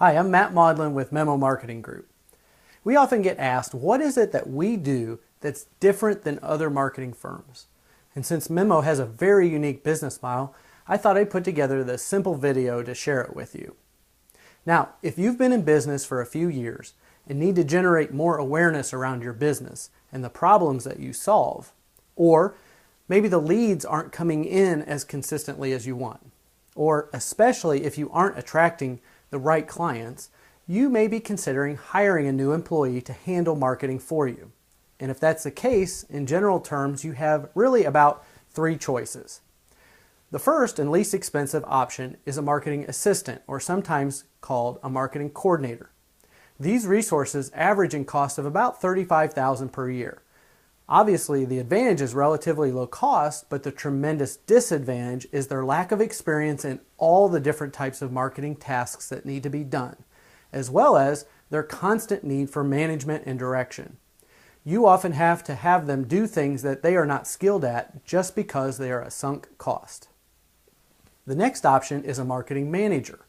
Hi, I'm Matt Maudlin with MEMO Marketing Group. We often get asked, what is it that we do that's different than other marketing firms? And since MEMO has a very unique business model, I thought I'd put together this simple video to share it with you. Now, if you've been in business for a few years and need to generate more awareness around your business and the problems that you solve, or maybe the leads aren't coming in as consistently as you want, or especially if you aren't attracting the right clients, you may be considering hiring a new employee to handle marketing for you. And if that's the case, in general terms, you have really about three choices. The first and least expensive option is a marketing assistant, or sometimes called a marketing coordinator. These resources average in cost of about $35,000 per year. Obviously, the advantage is relatively low cost, but the tremendous disadvantage is their lack of experience in all the different types of marketing tasks that need to be done, as well as their constant need for management and direction. You often have to have them do things that they are not skilled at just because they are a sunk cost. The next option is a marketing manager.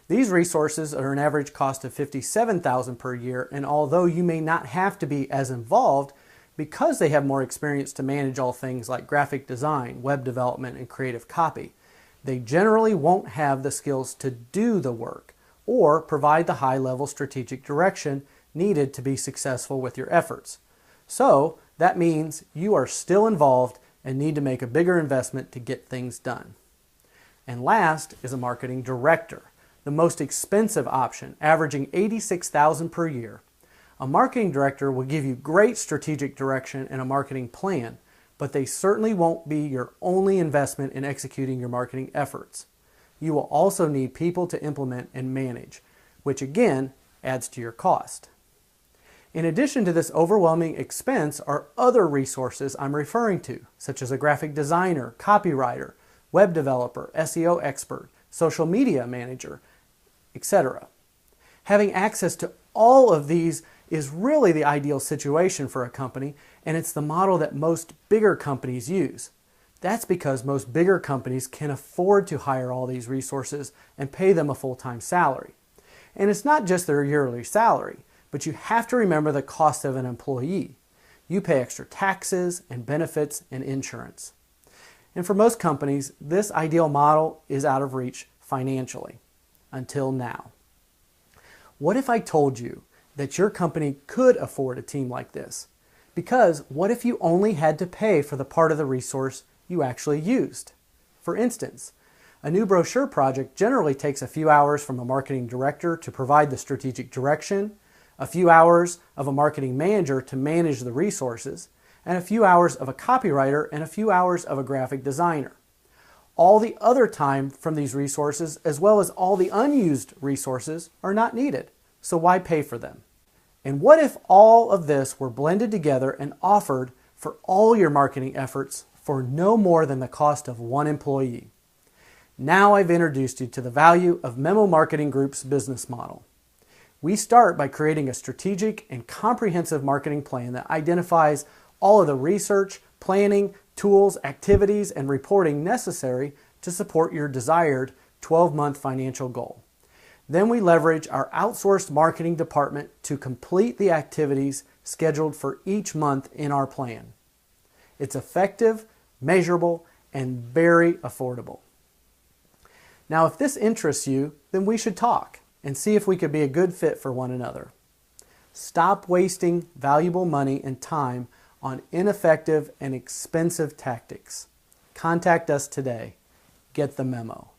These resources are an average cost of $57,000 per year, and although you may not have to be as involved, because they have more experience to manage all things like graphic design, web development, and creative copy, they generally won't have the skills to do the work or provide the high-level strategic direction needed to be successful with your efforts. So that means you are still involved and need to make a bigger investment to get things done. And last is a marketing director, the most expensive option, averaging $86,000 per year. A marketing director will give you great strategic direction and a marketing plan, but they certainly won't be your only investment in executing your marketing efforts. You will also need people to implement and manage, which again adds to your cost. In addition to this overwhelming expense are other resources I'm referring to, such as a graphic designer, copywriter, web developer, SEO expert, social media manager, etc. Having access to all of these is really the ideal situation for a company, and it's the model that most bigger companies use. That's because most bigger companies can afford to hire all these resources and pay them a full-time salary. And it's not just their yearly salary, but you have to remember the cost of an employee. You pay extra taxes and benefits and insurance. And for most companies, this ideal model is out of reach financially, until now. What if I told you that your company could afford a team like this? Because what if you only had to pay for the part of the resource you actually used? For instance, a new brochure project generally takes a few hours from a marketing director to provide the strategic direction, a few hours of a marketing manager to manage the resources, and a few hours of a copywriter and a few hours of a graphic designer. All the other time from these resources, as well as all the unused resources, are not needed. So why pay for them? And what if all of this were blended together and offered for all your marketing efforts for no more than the cost of one employee? Now I've introduced you to the value of MEMO Marketing Group's business model. We start by creating a strategic and comprehensive marketing plan that identifies all of the research, planning, tools, activities, and reporting necessary to support your desired 12-month financial goal. Then we leverage our outsourced marketing department to complete the activities scheduled for each month in our plan. It's effective, measurable, and very affordable. Now, if this interests you, then we should talk and see if we could be a good fit for one another. Stop wasting valuable money and time on ineffective and expensive tactics. Contact us today. Get the memo.